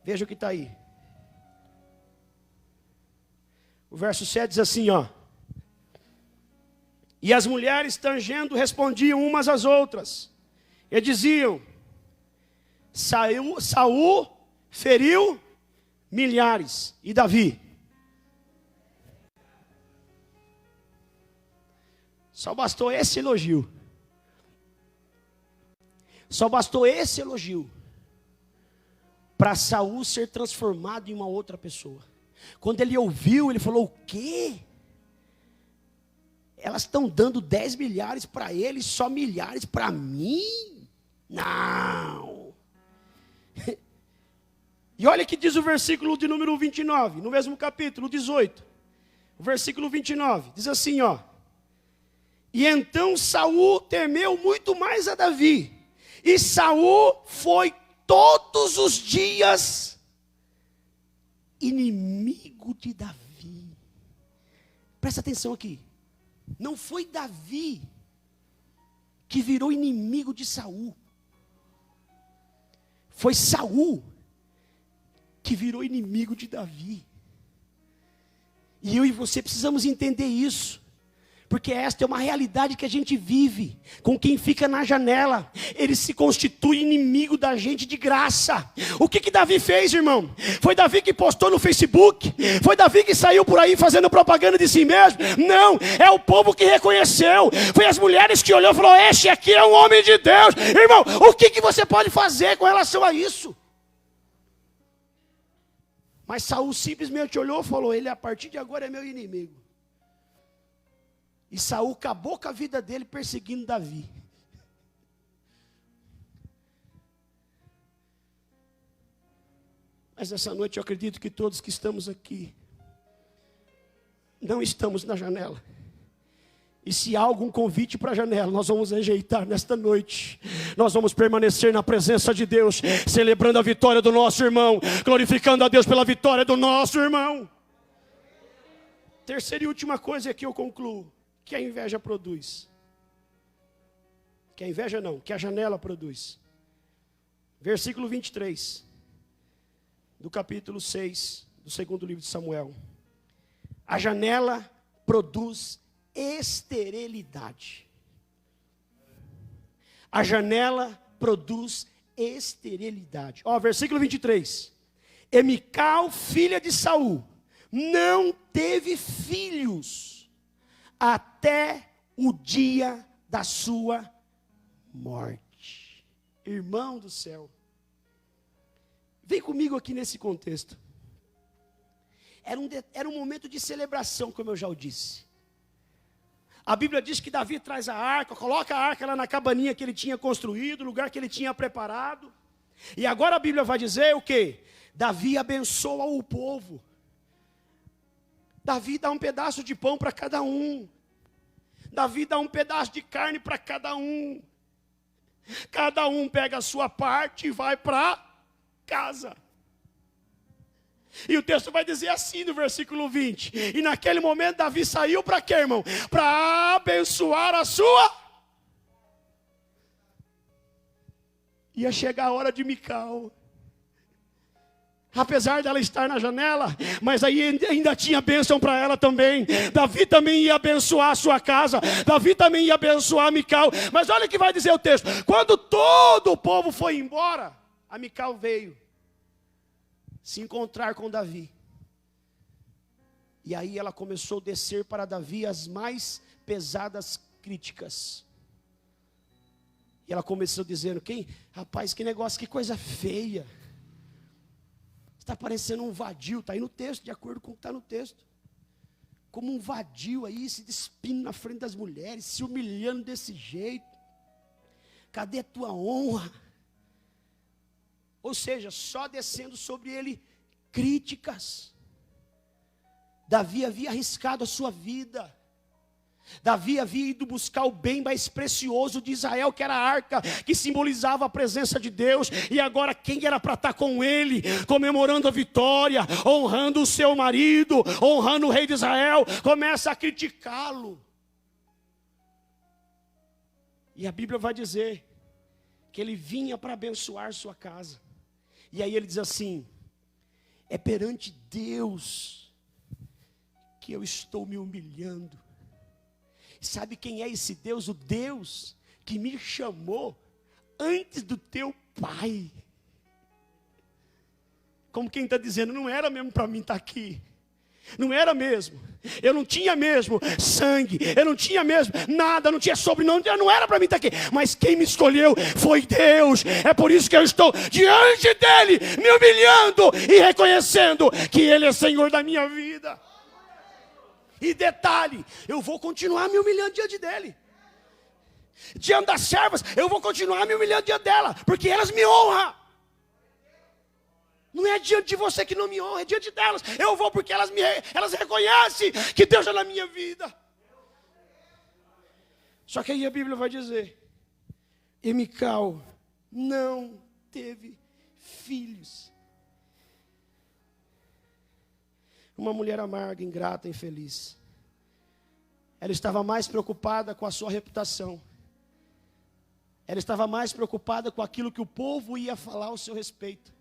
Veja o que está aí. O verso 7 diz assim, ó. E as mulheres tangendo respondiam umas às outras. E diziam, Saul feriu milhares. E Davi? Só bastou esse elogio. Só bastou esse elogio para Saul ser transformado em uma outra pessoa. Quando ele ouviu, ele falou, o quê? Elas estão dando 10 milhares para ele, só milhares para mim? Não. E olha que diz o versículo de número 29, no mesmo capítulo 18. O versículo 29, diz assim, ó. E então Saul temeu muito mais a Davi. E Saul foi todos os dias inimigo de Davi. Presta atenção aqui. Não foi Davi que virou inimigo de Saul. Foi Saul que virou inimigo de Davi. E eu e você precisamos entender isso. Porque esta é uma realidade que a gente vive. Com quem fica na janela, ele se constitui inimigo da gente de graça. O que Davi fez, irmão? Foi Davi que postou no Facebook? Foi Davi que saiu por aí fazendo propaganda de si mesmo? Não, é o povo que reconheceu. Foi as mulheres que olhou e falou, este aqui é um homem de Deus. Irmão, o que você pode fazer com relação a isso? Mas Saul simplesmente olhou e falou, ele a partir de agora é meu inimigo. E Saul acabou com a vida dele perseguindo Davi. Mas essa noite eu acredito que todos que estamos aqui não estamos na janela. E se há algum convite para a janela, nós vamos rejeitar nesta noite. Nós vamos permanecer na presença de Deus, celebrando a vitória do nosso irmão, glorificando a Deus pela vitória do nosso irmão. Terceira e última coisa que eu concluo. Que a inveja produz. Que a inveja não, que a janela produz. Versículo 23. Do capítulo 6, do segundo livro de Samuel. A janela produz esterilidade. A janela produz esterilidade. Ó, versículo 23. E Mical, filha de Saul, não teve filhos até o dia da sua morte. Irmão do céu, vem comigo aqui nesse contexto. Era um momento de celebração, como eu já o disse. A Bíblia diz que Davi traz a arca, coloca a arca lá na cabaninha que ele tinha construído, lugar que ele tinha preparado. E agora a Bíblia vai dizer o quê? Davi abençoa o povo. Davi dá um pedaço de pão para cada um. Davi dá um pedaço de carne para cada um. Cada um pega a sua parte e vai para casa. E o texto vai dizer assim no versículo 20. E naquele momento Davi saiu para quê, irmão? Para abençoar a sua. Ia chegar a hora de Mical. Apesar dela estar na janela, mas aí ainda tinha bênção para ela também. Davi também ia abençoar a sua casa. Davi também ia abençoar a Mical. Mas olha o que vai dizer o texto. Quando todo o povo foi embora, a Mical veio se encontrar com Davi. E aí ela começou a descer para Davi as mais pesadas críticas. E ela começou dizendo, rapaz, que negócio, que coisa feia. Está parecendo um vadio, está aí no texto, de acordo com o que está no texto. Como um vadio aí, se despindo na frente das mulheres, se humilhando desse jeito. Cadê a tua honra? Ou seja, só descendo sobre ele críticas. Davi havia arriscado a sua vida. Davi havia ido buscar o bem mais precioso de Israel, que era a arca, que simbolizava a presença de Deus. E agora quem era para estar com ele, comemorando a vitória, honrando o seu marido, honrando o rei de Israel, começa a criticá-lo. E a Bíblia vai dizer que ele vinha para abençoar sua casa. E aí ele diz assim: é perante Deus que eu estou me humilhando. Sabe quem é esse Deus? O Deus que me chamou antes do teu pai. Como quem está dizendo, não era mesmo para mim estar aqui. Não era mesmo. Eu não tinha mesmo sangue. Eu não tinha mesmo nada. Não tinha sobrenome. Não era para mim estar aqui. Mas quem me escolheu foi Deus. É por isso que eu estou diante dele, me humilhando e reconhecendo que ele é Senhor da minha vida. E detalhe, eu vou continuar me humilhando diante dele. Diante das servas, eu vou continuar me humilhando diante dela, porque elas me honram. Não é diante de você que não me honra, é diante delas. Eu vou porque elas reconhecem que Deus é na minha vida. Só que aí a Bíblia vai dizer: e Mical não teve filhos. Uma mulher amarga, ingrata, infeliz. Ela estava mais preocupada com a sua reputação. Ela estava mais preocupada com aquilo que o povo ia falar ao seu respeito,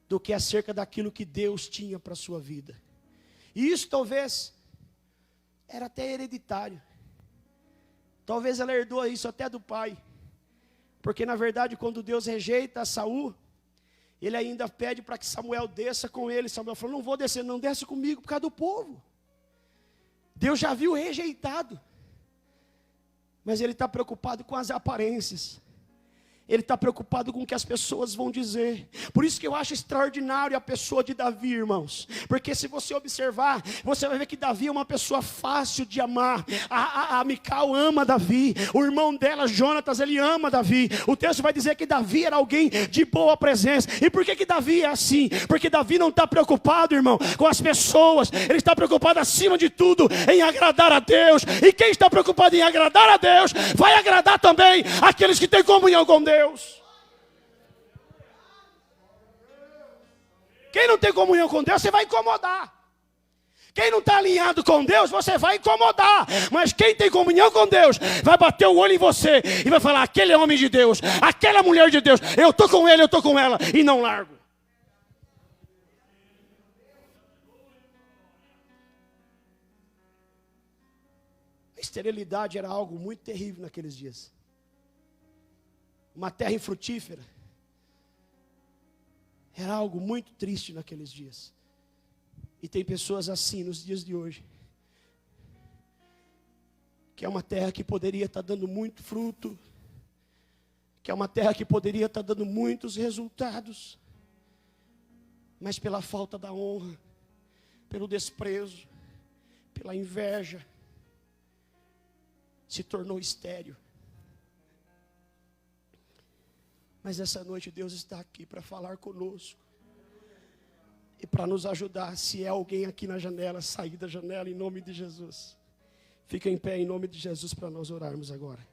do que acerca daquilo que Deus tinha para a sua vida. E isso talvez era até hereditário. Talvez ela herdou isso até do pai. Porque na verdade quando Deus rejeita Saul, ele ainda pede para que Samuel desça com ele. Samuel falou: não vou descer, não, desce comigo por causa do povo. Deus já viu rejeitado. Mas ele está preocupado com as aparências. Ele está preocupado com o que as pessoas vão dizer. Por isso que eu acho extraordinário a pessoa de Davi, irmãos. Porque se você observar, você vai ver que Davi é uma pessoa fácil de amar. A Mical ama Davi. O irmão dela, Jonatas, ele ama Davi. O texto vai dizer que Davi era alguém de boa presença. E por que Davi é assim? Porque Davi não está preocupado, irmão, com as pessoas. Ele está preocupado acima de tudo em agradar a Deus. E quem está preocupado em agradar a Deus, vai agradar também aqueles que têm comunhão com Deus. Quem não tem comunhão com Deus, você vai incomodar. Quem não está alinhado com Deus, você vai incomodar. Mas quem tem comunhão com Deus, vai bater o olho em você e vai falar: aquele é homem de Deus, aquela mulher de Deus, eu estou com ele, eu estou com ela, e não largo. A esterilidade era algo muito terrível naqueles dias. Uma terra infrutífera era algo muito triste naqueles dias. E tem pessoas assim nos dias de hoje, que é uma terra que poderia estar dando muito fruto, que é uma terra que poderia estar dando muitos resultados, mas pela falta da honra, pelo desprezo, pela inveja, se tornou estéril. Mas essa noite Deus está aqui para falar conosco e para nos ajudar. Se é alguém aqui na janela, sair da janela em nome de Jesus. Fica em pé em nome de Jesus para nós orarmos agora.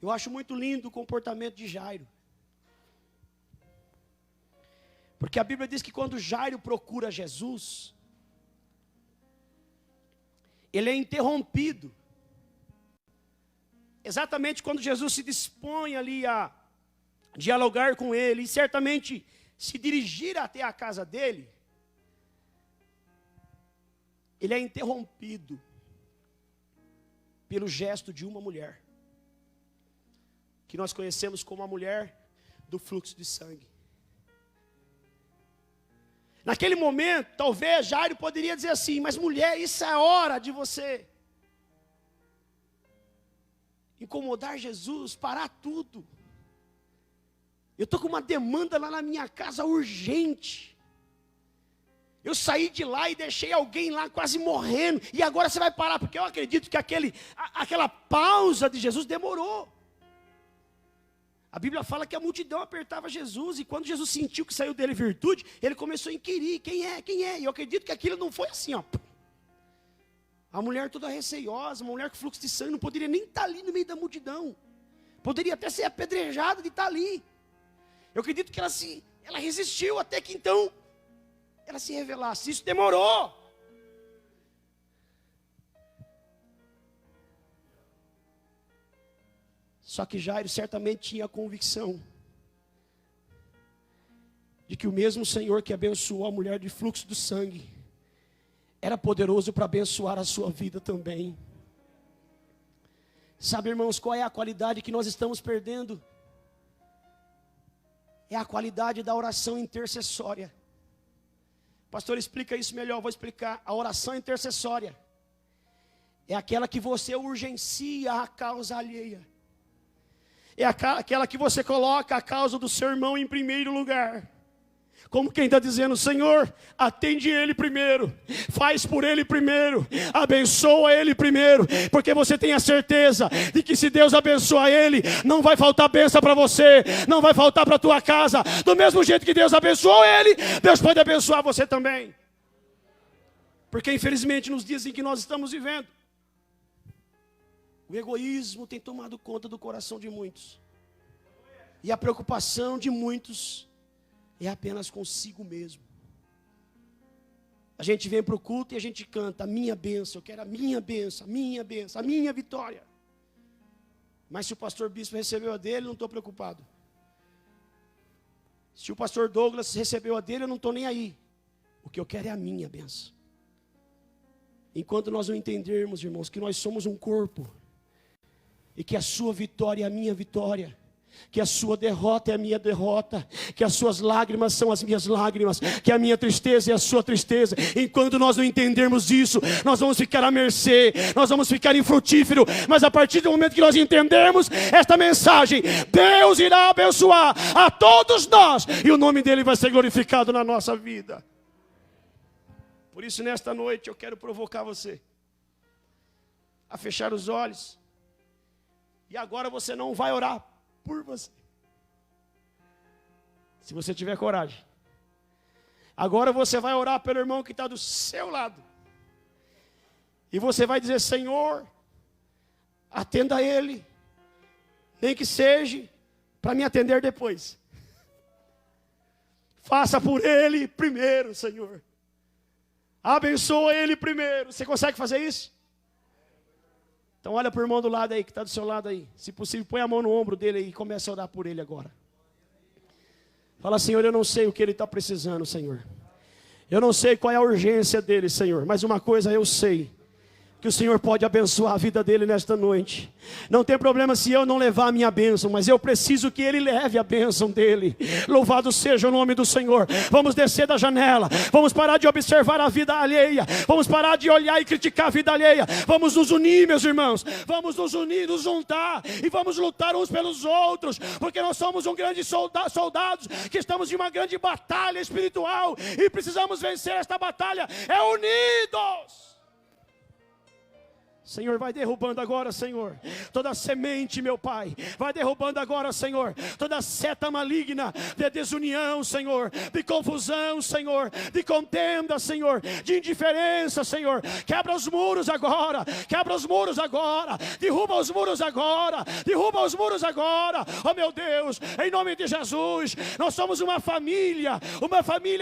Eu acho muito lindo o comportamento de Jairo. Porque a Bíblia diz que quando Jairo procura Jesus, ele é interrompido. Exatamente quando Jesus se dispõe ali a dialogar com ele, e certamente se dirigir até a casa dele, ele é interrompido pelo gesto de uma mulher, que nós conhecemos como a mulher do fluxo de sangue. Naquele momento, talvez Jairo poderia dizer assim: mas mulher, isso é hora de você incomodar Jesus, parar tudo. Eu estou com uma demanda lá na minha casa urgente. Eu saí de lá e deixei alguém lá quase morrendo. E agora você vai parar, porque eu acredito que aquela pausa de Jesus demorou. A Bíblia fala que a multidão apertava Jesus. E quando Jesus sentiu que saiu dele virtude, ele começou a inquirir, quem é, quem é? E eu acredito que aquilo não foi assim, ó. A mulher toda receiosa, uma mulher com fluxo de sangue, não poderia nem estar ali no meio da multidão. Poderia até ser apedrejada de estar ali. Eu acredito que ela resistiu até que então ela se revelasse. Isso demorou. Só que Jairo certamente tinha a convicção de que o mesmo Senhor que abençoou a mulher de fluxo do sangue era poderoso para abençoar a sua vida também. Sabe, irmãos, qual é a qualidade que nós estamos perdendo? É a qualidade da oração intercessória. Pastor, explica isso melhor, eu vou explicar. A oração intercessória é aquela que você urgencia a causa alheia. É aquela que você coloca a causa do seu irmão em primeiro lugar. Como quem está dizendo, Senhor, atende ele primeiro, faz por ele primeiro, abençoa ele primeiro, porque você tem a certeza de que se Deus abençoa ele, não vai faltar bênção para você, não vai faltar para a tua casa. Do mesmo jeito que Deus abençoou ele, Deus pode abençoar você também. Porque infelizmente nos dias em que nós estamos vivendo, o egoísmo tem tomado conta do coração de muitos. E a preocupação de muitos é apenas consigo mesmo. A gente vem para o culto e a gente canta a minha bênção, eu quero a minha bênção, a minha vitória. Mas se o pastor Bispo recebeu a dele, eu não estou preocupado. Se o pastor Douglas recebeu a dele, eu não estou nem aí. O que eu quero é a minha bênção. Enquanto nós não entendermos, irmãos, que nós somos um corpo, e que a sua vitória é a minha vitória, que a sua derrota é a minha derrota, que as suas lágrimas são as minhas lágrimas, que a minha tristeza é a sua tristeza. Enquanto nós não entendermos isso, nós vamos ficar à mercê, nós vamos ficar infrutífero. Mas a partir do momento que nós entendermos esta mensagem, Deus irá abençoar a todos nós, e o nome dele vai ser glorificado na nossa vida. Por isso nesta noite eu quero provocar você a fechar os olhos. E agora você não vai orar por você, se você tiver coragem. Agora você vai orar pelo irmão que está do seu lado. E você vai dizer, Senhor, atenda a ele, nem que seja para me atender depois. Faça por ele primeiro, Senhor. Abençoa ele primeiro. Você consegue fazer isso? Então olha para o irmão do lado aí, que está do seu lado aí. Se possível, põe a mão no ombro dele aí e comece a orar por ele agora. Fala, Senhor, eu não sei o que ele está precisando, Senhor. Eu não sei qual é a urgência dele, Senhor. Mas uma coisa eu sei, que o Senhor pode abençoar a vida dele nesta noite. Não tem problema se eu não levar a minha bênção, mas eu preciso que ele leve a bênção dele. Louvado seja o nome do Senhor. Vamos descer da janela, vamos parar de observar a vida alheia, vamos parar de olhar e criticar a vida alheia. Vamos nos unir, meus irmãos, vamos nos unir, nos juntar, e vamos lutar uns pelos outros, porque nós somos um grande soldados, que estamos em uma grande batalha espiritual, e precisamos vencer esta batalha, unidos. Senhor, vai derrubando agora, Senhor, toda semente, meu Pai. Vai derrubando agora, Senhor, toda seta maligna de desunião, Senhor, de confusão, Senhor, de contenda, Senhor, de indiferença, Senhor. Quebra os muros agora, quebra os muros agora, derruba os muros agora, derruba os muros agora. Oh meu Deus, em nome de Jesus, nós somos uma família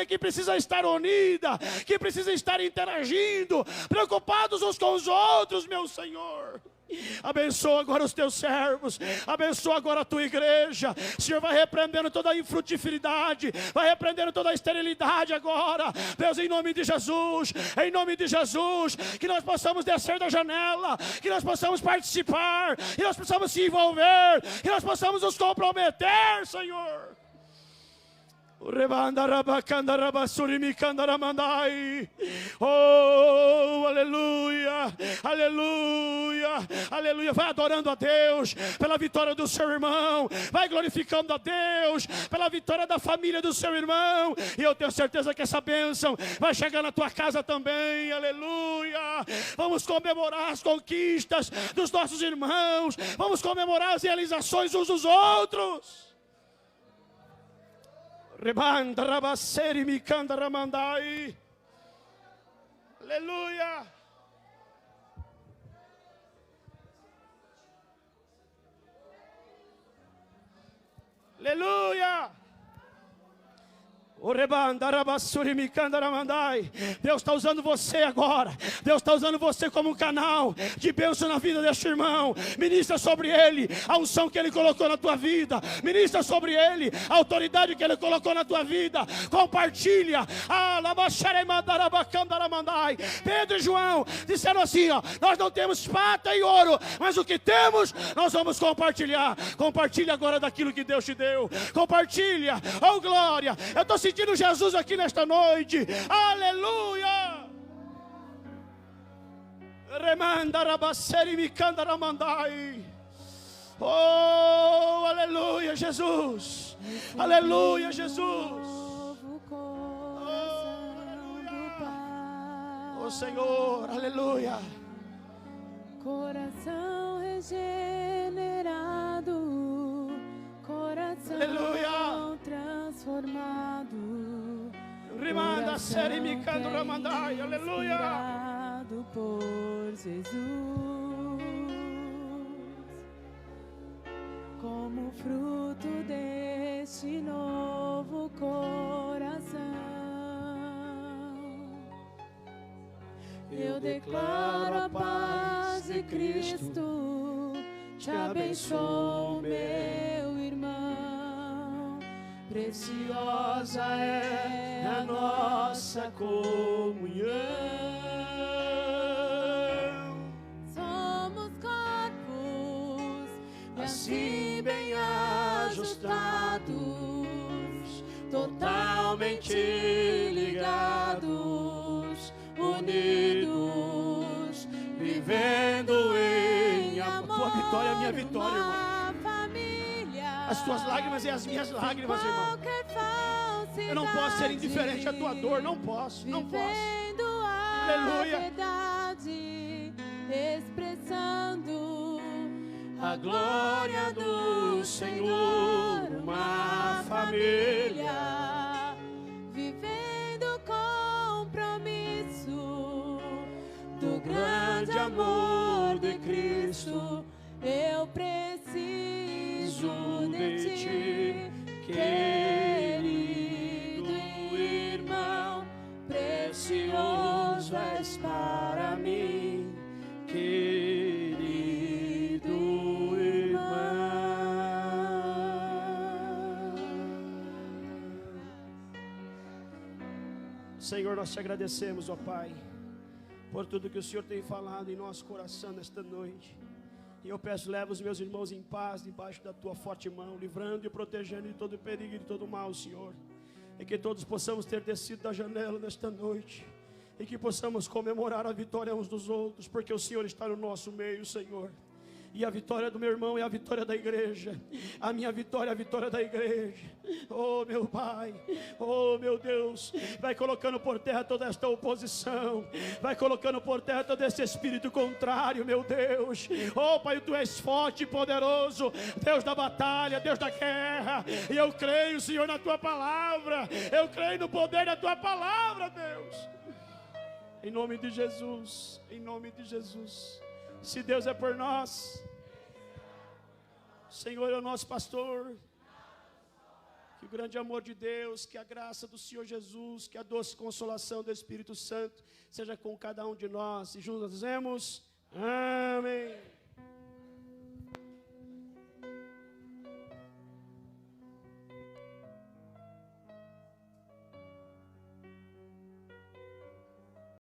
que precisa estar unida, que precisa estar interagindo, preocupados uns com os outros, meu Senhor. Abençoa agora os teus servos, abençoa agora a tua igreja. Senhor, vai repreendendo toda a infrutíferidade, vai repreendendo toda a esterilidade agora, Deus, em nome de Jesus, que nós possamos descer da janela, que nós possamos participar, que nós possamos se envolver, que nós possamos nos comprometer, Senhor. Oh, aleluia, aleluia, aleluia. Vai adorando a Deus pela vitória do seu irmão. Vai glorificando a Deus pela vitória da família do seu irmão. E eu tenho certeza que essa bênção vai chegar na tua casa também. Aleluia. Vamos comemorar as conquistas dos nossos irmãos. Vamos comemorar as realizações uns dos outros. Rebanda rabaceri micanda ramandai. Aleluia. Aleluia. Deus está usando você agora. Deus está usando você como um canal de bênção na vida deste irmão. Ministra sobre ele a unção que ele colocou na tua vida. Ministra sobre ele a autoridade que ele colocou na tua vida. Compartilha. Pedro e João disseram assim, ó: nós não temos prata e ouro, mas o que temos nós vamos compartilhar. Compartilha agora daquilo que Deus te deu. Compartilha. Oh glória. Eu estou sentindo Jesus aqui nesta noite. Aleluia. Remanda rabaceri micanda ramandai. Oh, aleluia, Jesus. Aleluia, Jesus. Oh, aleluia. Oh, Senhor, aleluia. Coração regenerado, coração aleluia. Transformado, Rimanda seri micanda ramandai. Aleluia. Inspirado por Jesus, como fruto deste novo coração, eu declaro a paz de Cristo, te abençoo, meu irmão. Preciosa é a nossa comunhão. Somos corpos assim bem ajustados, totalmente ligados, unidos, vivendo em amor. Tua vitória é a minha vitória, irmão. As tuas lágrimas e as minhas lágrimas, irmão. Eu não posso ser indiferente à tua dor. Não posso, não posso. Aleluia. Verdade, expressando a glória do Senhor. Uma família vivendo compromisso do grande amor de Cristo. Eu preciso de ti, querido irmão. Precioso és para mim, querido irmão. Senhor, nós te agradecemos, ó Pai, por tudo que o Senhor tem falado em nosso coração nesta noite. E eu peço, leva os meus irmãos em paz, debaixo da tua forte mão, livrando e protegendo de todo perigo e de todo mal, Senhor. E que todos possamos ter descido da janela nesta noite, e que possamos comemorar a vitória uns dos outros, porque o Senhor está no nosso meio, Senhor. E a vitória do meu irmão é a vitória da igreja. A minha vitória é a vitória da igreja. Oh meu Pai, oh meu Deus, vai colocando por terra toda esta oposição, vai colocando por terra todo esse espírito contrário, meu Deus. Oh Pai, Tu és forte e poderoso, Deus da batalha, Deus da guerra. E eu creio, Senhor, na Tua palavra. Eu creio no poder da Tua palavra, Deus. Em nome de Jesus, em nome de Jesus. Se Deus é por nós, o Senhor é o nosso pastor. Que o grande amor de Deus, que a graça do Senhor Jesus, que a doce consolação do Espírito Santo seja com cada um de nós. E juntos dizemos: amém.